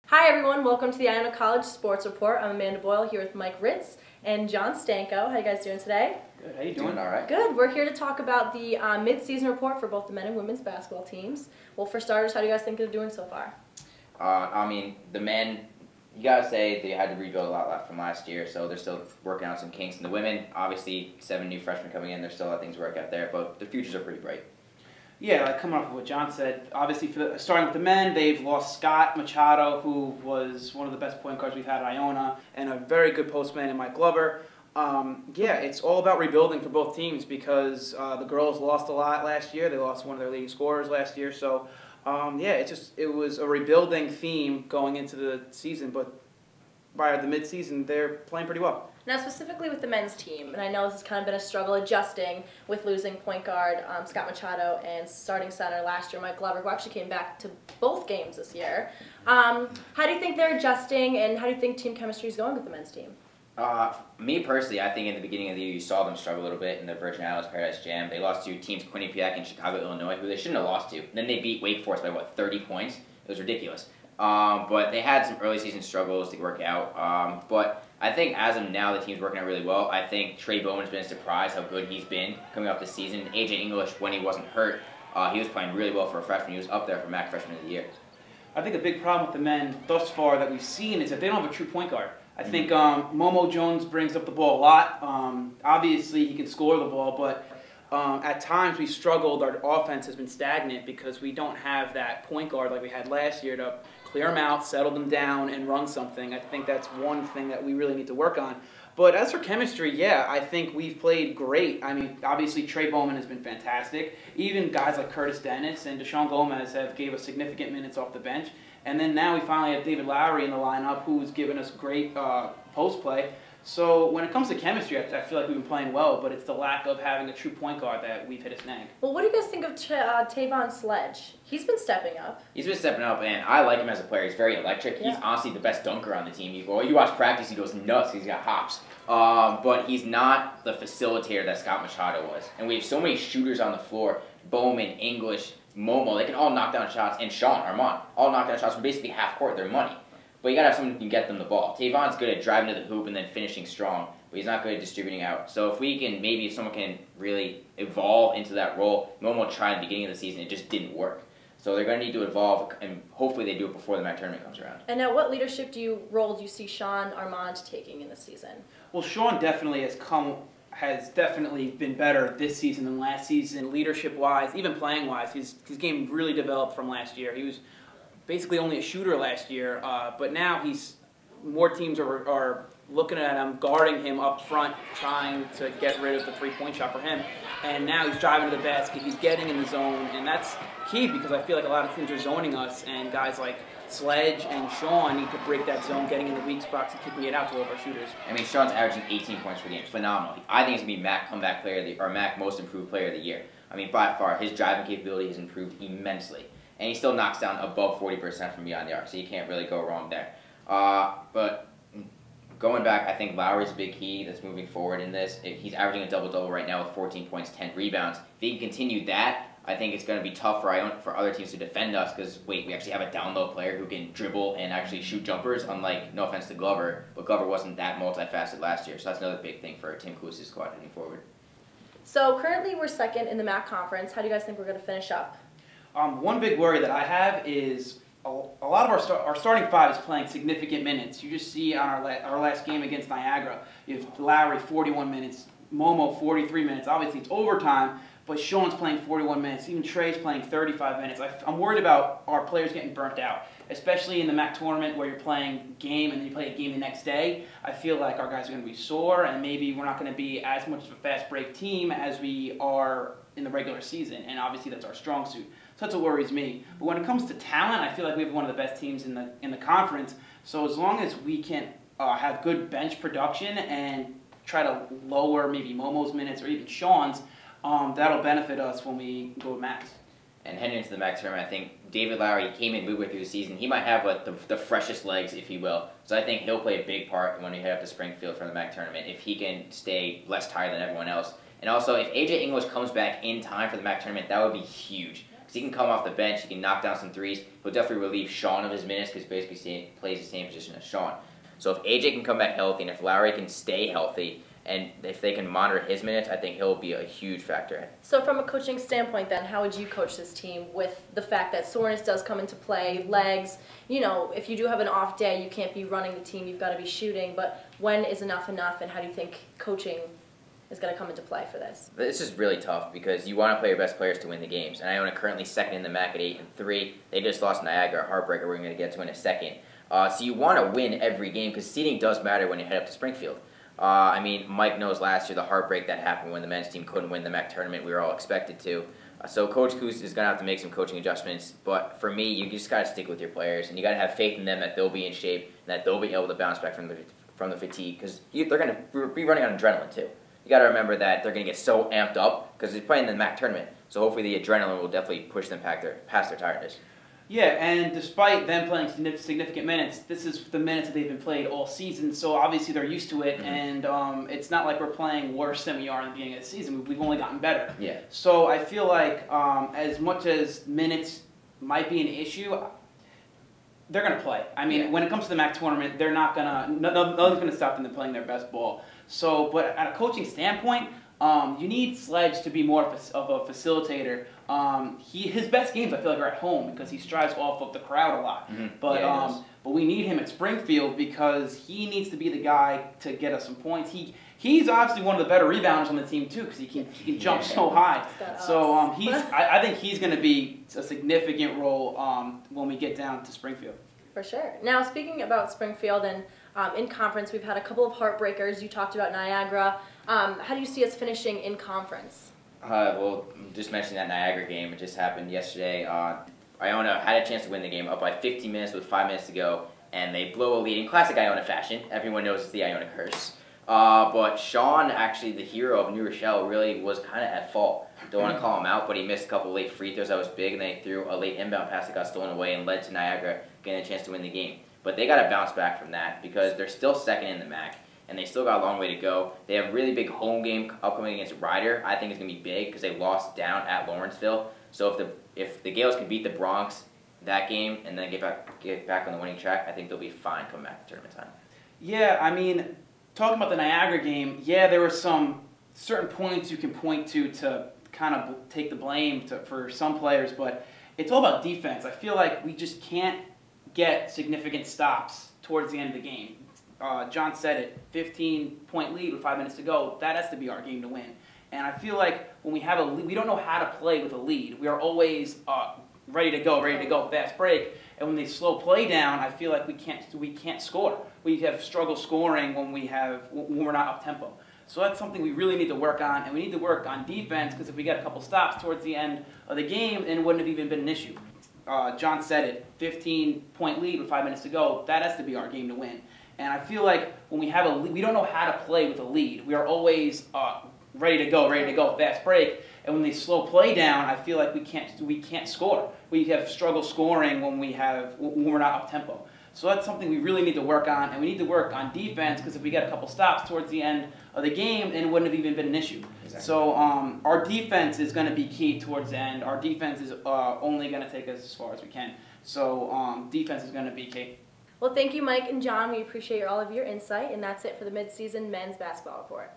Hi everyone, welcome to the Iona College Sports Report. I'm Amanda Boyle here with Mike Ritz and John Stanko. How you guys doing today? Good. How you doing? All right. Good. We're here to talk about the mid-season report for both the men and women's basketball teams. Well, for starters, how do you guys think they're doing so far? The men, you gotta say they had to rebuild a lot from last year, so they're still working out some kinks. And the women, obviously, 7 new freshmen coming in, there's still a lot of things to work out there, but the futures are pretty bright. Yeah, coming off of what John said, obviously starting with the men, they've lost Scott Machado, who was one of the best point guards we've had at Iona, and a very good postman in Mike Glover. It's all about rebuilding for both teams because the girls lost a lot last year. They lost one of their leading scorers last year, so it was a rebuilding theme going into the season, but by the mid-season, they're playing pretty well. Now, specifically with the men's team, and I know this has kind of been a struggle adjusting with losing point guard Scott Machado and starting center last year, Mike Glover, who actually came back to both games this year. How do you think they're adjusting, and how do you think team chemistry is going with the men's team? Me personally, I think in the beginning of the year you saw them struggle a little bit in the Virgin Islands Paradise Jam. They lost to teams Quinnipiac and Chicago, Illinois, who they shouldn't have lost to. Then they beat Wake Forest by, 30 points? It was ridiculous. But they had some early season struggles to work out. But I think as of now, the team's working out really well. I think Trey Bowman's been a surprise how good he's been coming off the season. AJ English, when he wasn't hurt, he was playing really well for a freshman. He was up there for MAC Freshman of the Year. I think a big problem with the men thus far that we've seen is that they don't have a true point guard. I think Momo Jones brings up the ball a lot. Obviously, he can score the ball, but at times we struggled. Our offense has been stagnant because we don't have that point guard like we had last year to clear them out, settle them down, and run something. I think that's one thing that we really need to work on. But as for chemistry, I think we've played great. I mean, obviously Trey Bowman has been fantastic. Even guys like Curtis Dennis and Deshaun Gomez have gave us significant minutes off the bench. And then now we finally have David Lowry in the lineup, who's given us great post play. So when it comes to chemistry, I feel like we've been playing well, but it's the lack of having a true point guard that we've hit a snag. Well, what do you guys think of Tavon Sledge? He's been stepping up. He's been stepping up, and I like him as a player. He's very electric. Yeah. He's honestly the best dunker on the team. You watch practice, he goes nuts. He's got hops. But he's not the facilitator that Scott Machado was. And we have so many shooters on the floor. Bowman, English, Momo, they can all knock down shots. And Sean, Armand, all knock down shots from basically half court. They're money. But you got to have someone who can get them the ball. Tavon's good at driving to the hoop and then finishing strong, but he's not good at distributing out. So if someone can really evolve into that role, Momo tried at the beginning of the season, it just didn't work. So they're going to need to evolve, and hopefully they do it before the MAC tournament comes around. And now what leadership role do you see Sean Armand taking in this season? Well, Sean definitely has definitely been better this season than last season, leadership-wise, even playing-wise. His game really developed from last year. He was basically only a shooter last year, but now more teams are looking at him, guarding him up front, trying to get rid of the three-point shot for him. And now he's driving to the basket, he's getting in the zone, and that's key because I feel like a lot of teams are zoning us, and guys like Sledge and Sean need to break that zone, getting in the weak spots and kicking it out to all of our shooters. I mean, Sean's averaging 18 points per game. Phenomenal. I think he's going to be MAC Comeback Player of the Year, or MAC Most Improved Player of the Year. I mean, by far, his driving capability has improved immensely. And he still knocks down above 40% from beyond the arc, so you can't really go wrong there. But going back, I think Lowry's a big key that's moving forward in this. He's averaging a double-double right now with 14 points, 10 rebounds. If he can continue that, I think it's going to be tough for other teams to defend us because, we actually have a down-low player who can dribble and actually shoot jumpers, unlike, no offense to Glover, but Glover wasn't that multifaceted last year. So that's another big thing for Tim Kluse's squad moving forward. So currently we're second in the MAC conference. How do you guys think we're going to finish up? One big worry that I have is a lot of our starting five is playing significant minutes. You just see on our last game against Niagara, you have Lowry 41 minutes, Momo 43 minutes. Obviously it's overtime, but Sean's playing 41 minutes. Even Trey's playing 35 minutes. I'm worried about our players getting burnt out, especially in the MAC tournament where you're playing game and then you play a game the next day. I feel like our guys are going to be sore, and maybe we're not going to be as much of a fast break team as we are in the regular season, and obviously that's our strong suit. So that's what worries me. But when it comes to talent, I feel like we have one of the best teams in the conference. So as long as we can have good bench production and try to lower maybe Momo's minutes or even Sean's, that'll benefit us when we go to MACs. And heading into the MAC tournament, I think David Lowry came in midway through the season. He might have the freshest legs, if you will. So I think he'll play a big part when we head up to Springfield for the MAC tournament if he can stay less tired than everyone else. And also, if AJ English comes back in time for the MAC tournament, that would be huge. Because he can come off the bench, he can knock down some threes. He'll definitely relieve Sean of his minutes because basically plays the same position as Sean. So if AJ can come back healthy and if Lowry can stay healthy, and if they can monitor his minutes, I think he'll be a huge factor. So from a coaching standpoint then, how would you coach this team with the fact that soreness does come into play, legs, if you do have an off day, you can't be running the team, you've got to be shooting, but when is enough, and how do you think coaching is going to come into play for this? This is really tough because you want to play your best players to win the games, and Iona currently second in the MAC at 8-3. They just lost Niagara, a heartbreaker we're going to get to in a second. So you want to win every game because seeding does matter when you head up to Springfield. Mike knows last year the heartbreak that happened when the men's team couldn't win the MAC tournament. We were all expected to. So Coach Coos is going to have to make some coaching adjustments. But for me, you just got to stick with your players, and you got to have faith in them that they'll be in shape and that they'll be able to bounce back from the fatigue because they're going to be running on adrenaline too. You got to remember that they're going to get so amped up because they're playing in the MAC tournament. So hopefully the adrenaline will definitely push them past their tiredness. Yeah, and despite them playing significant minutes, this is the minutes that they've been played all season, so obviously they're used to it, and it's not like we're playing worse than we are in the beginning of the season. We've only gotten better. Yeah. So I feel like as much as minutes might be an issue, they're going to play. When it comes to the MAC tournament, they're not going to, nothing's going to stop them from playing their best ball. So, but at a coaching standpoint, you need Sledge to be more of a facilitator. His best games, I feel like, are at home because he strives off of the crowd a lot. But we need him at Springfield because he needs to be the guy to get us some points. He's obviously one of the better rebounders on the team too because he can jump so high. So I think he's going to be a significant role when we get down to Springfield. For sure. Now, speaking about Springfield and in conference, we've had a couple of heartbreakers. You talked about Niagara. How do you see us finishing in conference? Well, just mentioning that Niagara game, it just happened yesterday. Iona had a chance to win the game up by 15 minutes with 5 minutes to go, and they blow a lead in classic Iona fashion. Everyone knows it's the Iona curse. But Sean, actually the hero of New Rochelle, really was kind of at fault. Don't want to call him out, but he missed a couple late free throws that was big, and they threw a late inbound pass that got stolen away and led to Niagara getting a chance to win the game. But they got to bounce back from that because they're still second in the MAC, and they still got a long way to go. They have a really big home game upcoming against Ryder. I think it's going to be big because they lost down at Lawrenceville. So if the Gales can beat the Bronx that game and then get back on the winning track, I think they'll be fine coming back to tournament time. Yeah, talking about the Niagara game, yeah, there were some certain points you can point to kind of take the blame for some players, but it's all about defense. I feel like we just can't get significant stops towards the end of the game. John said it, 15-point lead with 5 minutes to go, that has to be our game to win. And I feel like when we have a lead, we don't know how to play with a lead. We are always ready to go, fast break. And when they slow play down, I feel like we can't score. We have struggle scoring when we're not up tempo. So that's something we really need to work on, and we need to work on defense because if we get a couple stops towards the end of the game, then it wouldn't have even been an issue. John said it, 15-point lead with 5 minutes to go, that has to be our game to win. And I feel like when we have a lead, we don't know how to play with a lead. We are always ready to go, fast break. And when they slow play down, I feel like we can't score. We have struggle scoring when we're not up tempo. So that's something we really need to work on, and we need to work on defense because if we get a couple stops towards the end of the game, then it wouldn't have even been an issue. Exactly. So our defense is going to be key towards the end. Our defense is only going to take us as far as we can. So defense is going to be key. Well, thank you, Mike and John. We appreciate all of your insight, and that's it for the Mid-Season Men's Basketball Report.